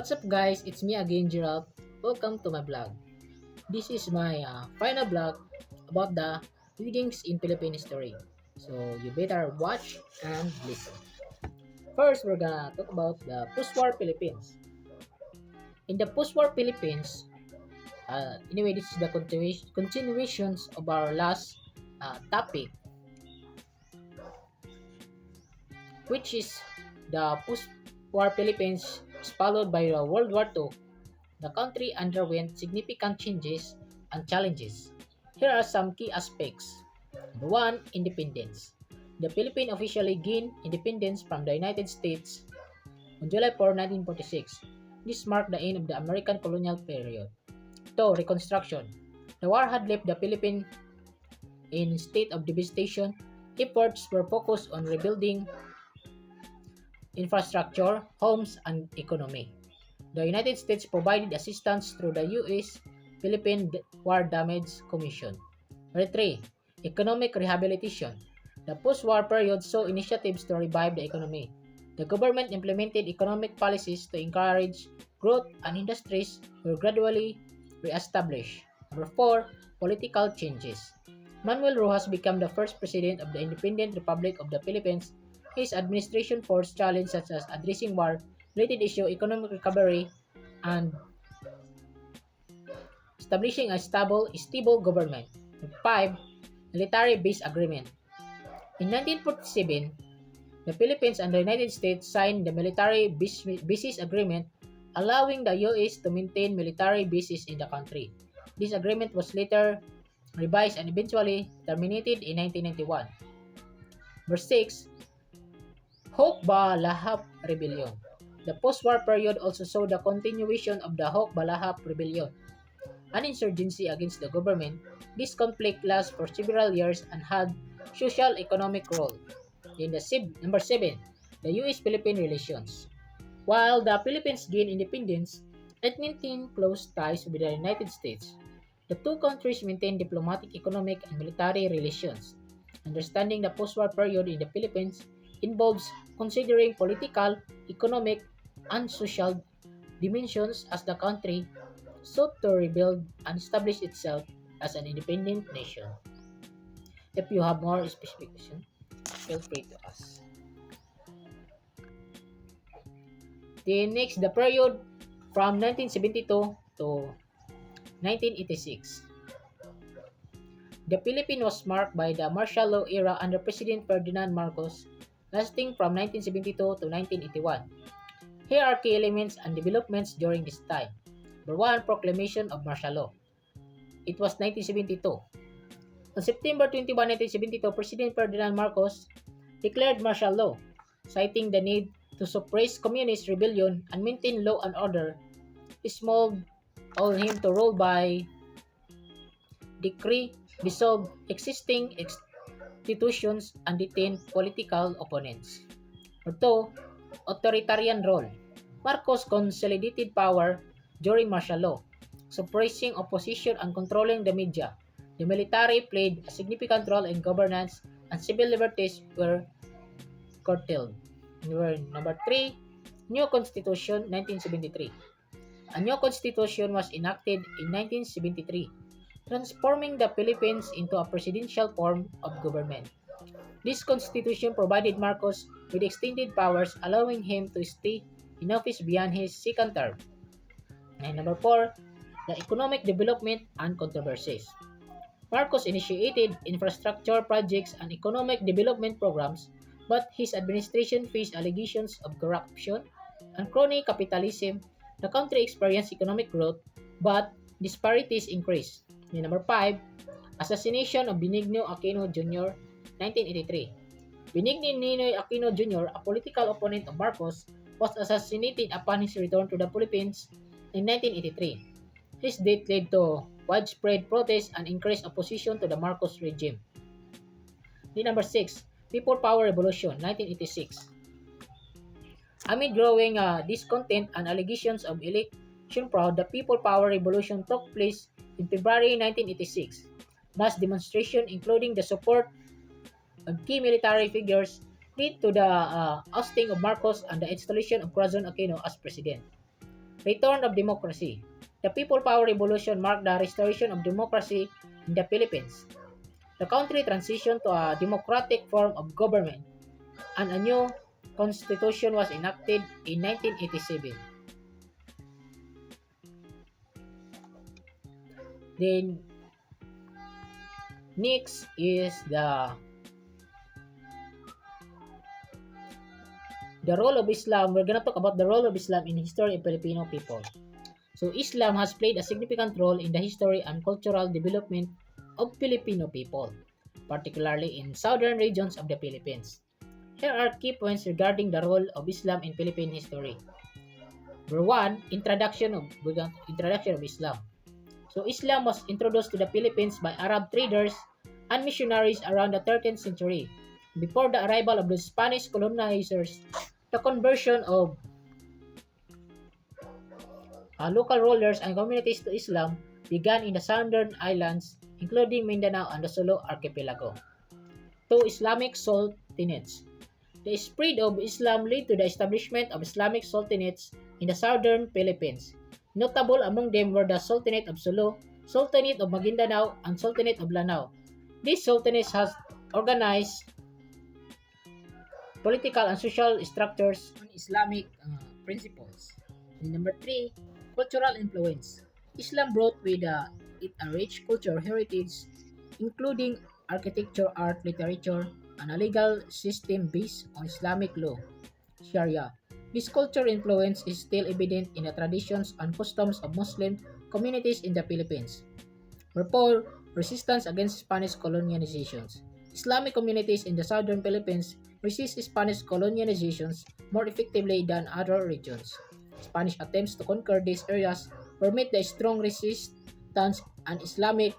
What's up guys, it's me again Gerald. Welcome to my vlog. This is my final vlog about the weddings in Philippine history. So you better watch and listen. First, we're gonna talk about the post-war Philippines. In the post-war Philippines, anyway, this is the continuations of our last topic, which is the post-war Philippines is followed by the World War II. The country underwent significant changes and challenges. Here are some key aspects. Number one, independence. The Philippines officially gained independence from the United States on July 4, 1946. This marked the end of the American colonial period. 2. Reconstruction. The war had left the Philippines in a state of devastation. Efforts were focused on rebuilding infrastructure, homes, and economy. The United States provided assistance through the U.S. Philippine War Damage Commission. Number 3. Economic rehabilitation. The post-war period saw initiatives to revive the economy. The government implemented economic policies to encourage growth and industries were gradually re-established. Number 4. Political changes. Manuel Rojas became the first president of the Independent Republic of the Philippines. His administration forced challenges such as addressing war-related issues, economic recovery, and establishing a stable government. 5. Military Base Agreement. In 1947, the Philippines and the United States signed the Military Bases Agreement, allowing the U.S. to maintain military bases in the country. This agreement was later revised and eventually terminated in 1991. Verse 6. Hawk-Balahap Rebellion. The post-war period also saw the continuation of the Hawk-Balahap Rebellion, an insurgency against the government. This conflict lasted for several years and had social-economic role. Number 7, the U.S.-Philippine relations. While the Philippines gained independence, it maintained close ties with the United States. The two countries maintained diplomatic, economic, and military relations. Understanding the post-war period in the Philippines involves considering political, economic, and social dimensions as the country sought to rebuild and establish itself as an independent nation. If you have more specific questions, feel free to ask. The period from 1972 to 1986. The Philippines was marked by the martial law era under President Ferdinand Marcos, lasting from 1972 to 1981. Here are key elements and developments during this time. Number 1. Proclamation of martial law. It was 1972. On September 21, 1972, President Ferdinand Marcos declared martial law, citing the need to suppress communist rebellion and maintain law and order. This moved on him to rule by decree, dissolve existing institutions, and detain political opponents. Number 2. Authoritarian role. Marcos consolidated power during martial law, suppressing opposition and controlling the media. The military played a significant role in governance, and civil liberties were curtailed. Number 3. New Constitution, 1973. A new constitution was enacted in 1973, transforming the Philippines into a presidential form of government. This constitution provided Marcos with extended powers, allowing him to stay in office beyond his second term. And number 4, the economic development and controversies. Marcos initiated infrastructure projects and economic development programs, but his administration faced allegations of corruption and crony capitalism. The country experienced economic growth, but disparities increased. And number 5, assassination of Benigno Aquino Jr., 1983. Benigno Ninoy Aquino Jr., a political opponent of Marcos, was assassinated upon his return to the Philippines in 1983. His death led to widespread protests and increased opposition to the Marcos regime. Number 6, People Power Revolution, 1986. Amid growing discontent and allegations of election fraud, the People Power Revolution took place in February 1986. Mass demonstrations, including the support of key military figures, led to the ousting of Marcos and the installation of Corazon Aquino as president. Return of democracy. The People Power Revolution marked the restoration of democracy in the Philippines. The country transitioned to a democratic form of government, and a new constitution was enacted in 1987. Then next is the role of Islam. We're gonna talk about the role of Islam in the history of Filipino people. So Islam has played a significant role in the history and cultural development of Filipino people, particularly in southern regions of the Philippines. Here are key points regarding the role of Islam in Philippine history. Number one, introduction of Islam. So Islam was introduced to the Philippines by Arab traders and missionaries around the 13th century. Before the arrival of the Spanish colonizers, the conversion of local rulers and communities to Islam began in the southern islands, including Mindanao and the Sulu archipelago. Two Islamic sultanates. The spread of Islam led to the establishment of Islamic sultanates in the southern Philippines. Notable among them were the Sultanate of Sulu, Sultanate of Maguindanao, and Sultanate of Lanao. These sultanates has organized political and social structures on Islamic principles. And number three, cultural influence. Islam brought with it a rich cultural heritage, including architecture, art, literature, and a legal system based on Islamic law, Sharia. This cultural influence is still evident in the traditions and customs of Muslim communities in the Philippines. Rapport resistance against Spanish colonizations. Islamic communities in the southern Philippines resist Spanish colonizations more effectively than other regions. Spanish attempts to conquer these areas were met by strong resistance and Islamic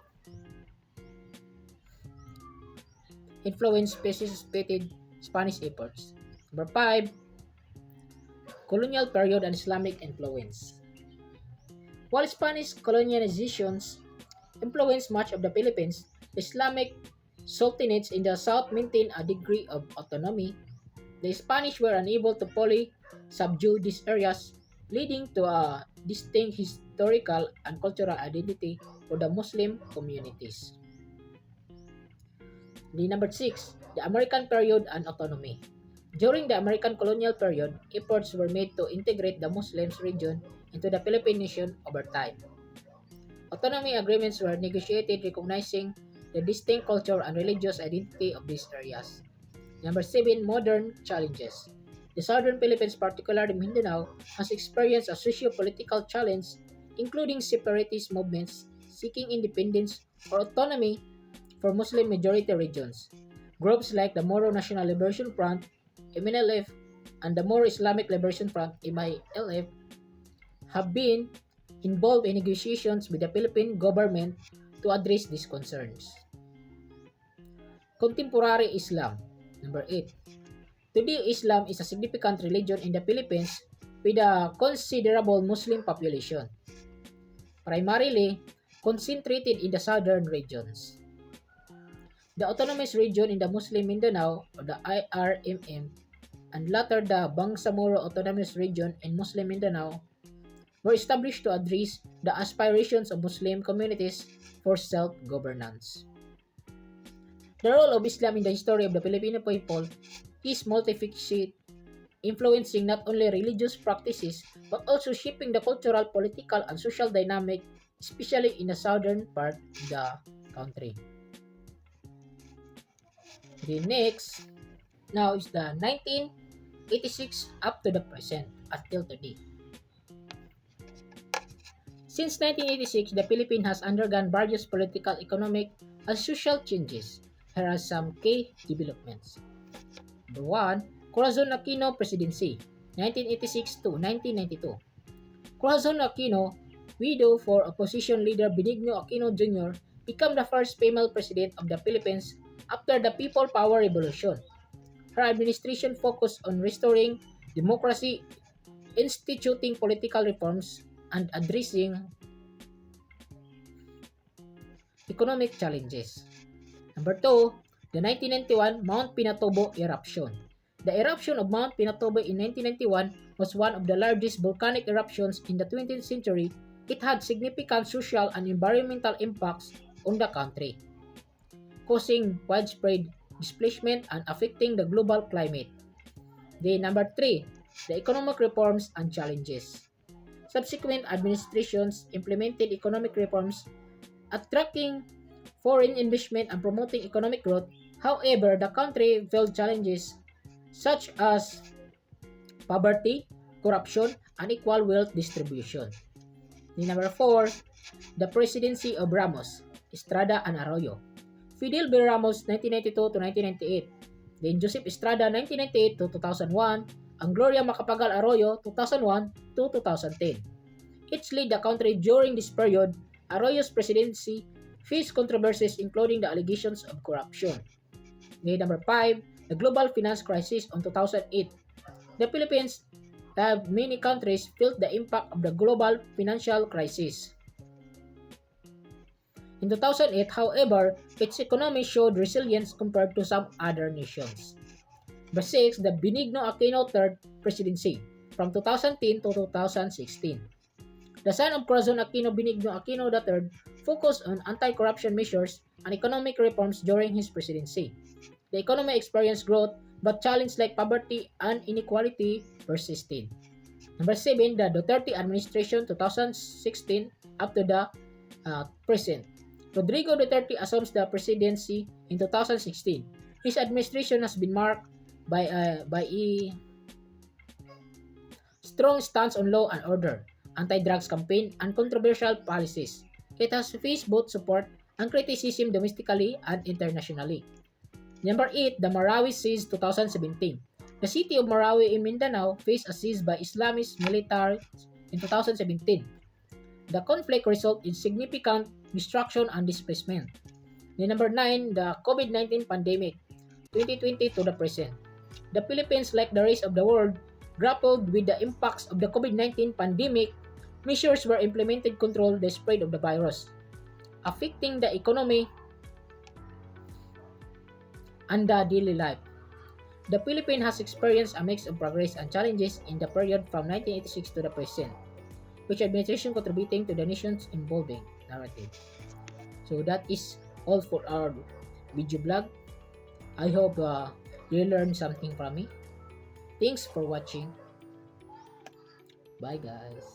influence precipitated Spanish efforts. Number 5. Colonial period and Islamic influence. While Spanish colonizations influenced much of the Philippines, the Islamic sultanates in the south maintained a degree of autonomy. The Spanish were unable to fully subdue these areas, leading to a distinct historical and cultural identity for the Muslim communities. Number 6. The American period and autonomy. During the American colonial period, efforts were made to integrate the Muslim region into the Philippine nation over time. Autonomy agreements were negotiated recognizing the distinct cultural and religious identity of these areas. Number 7. Modern challenges. The southern Philippines, particularly Mindanao, has experienced a socio-political challenge, including separatist movements seeking independence or autonomy for Muslim-majority regions. Groups like the Moro National Liberation Front, MNLF, and the Moro Islamic Liberation Front, MILF, have been involved in negotiations with the Philippine government to address these concerns. Contemporary Islam. Number 8. Today, Islam is a significant religion in the Philippines with a considerable Muslim population, primarily concentrated in the southern regions. The autonomous region in the Muslim Mindanao, or the IRMM, and later the Bangsamoro Autonomous Region in Muslim Mindanao, were established to address the aspirations of Muslim communities for self-governance. The role of Islam in the history of the Filipino people is multifaceted, influencing not only religious practices but also shaping the cultural, political, and social dynamic, especially in the southern part of the country. The next now is the 1986 up to the present until today. Since 1986, the Philippines has undergone various political, economic, and social changes. Here are some key developments. Number 1. Corazon Aquino Presidency, 1986 to 1992. Corazon Aquino, widow for opposition leader Benigno Aquino Jr., became the first female president of the Philippines after the People Power Revolution. Her administration focused on restoring democracy, instituting political reforms, and addressing economic challenges. Number 2, the 1991 Mount Pinatubo eruption. The eruption of Mount Pinatubo in 1991 was one of the largest volcanic eruptions in the 20th century. It had significant social and environmental impacts on the country, causing widespread displacement and affecting the global climate. The number 3, the economic reforms and challenges. Subsequent administrations implemented economic reforms, attracting foreign investment and promoting economic growth. However, the country faced challenges such as poverty, corruption, unequal wealth distribution. The number 4, the presidency of Ramos, Estrada and Arroyo. Fidel B. Ramos 1992 to 1998, then Joseph Estrada 1998 to 2001, and Gloria Macapagal Arroyo 2001 to 2010. Each led the country during this period. Arroyo's presidency faced controversies including the allegations of corruption. The number 5, the global finance crisis on 2008. The Philippines, like many countries, felt the impact of the global financial crisis. In 2008, however, its economy showed resilience compared to some other nations. Number 6, the Benigno Aquino III presidency from 2010 to 2016. The son of Corazon Aquino Benigno Aquino III focused on anti-corruption measures and economic reforms during his presidency. The economy experienced growth, but challenges like poverty and inequality persisted. Number 7, the Duterte administration 2016 up to the present. Rodrigo Duterte assumes the presidency in 2016. His administration has been marked by a strong stance on law and order, anti-drugs campaign, and controversial policies. It has faced both support and criticism domestically and internationally. Number 8, the Marawi siege 2017. The city of Marawi in Mindanao faced a siege by Islamist military in 2017. The conflict resulted in significant destruction and displacement. Number 9, the COVID-19 pandemic 2020 to the present. The Philippines, like the rest of the world, grappled with the impacts of the COVID-19 pandemic. Measures were implemented to control the spread of the virus, affecting the economy and the daily life. The Philippines has experienced a mix of progress and challenges in the period from 1986 to the present, which administration contributing to the nation's evolving narrative. So that is all for our video blog. I hope you learned something from me. Thanks for watching. Bye guys.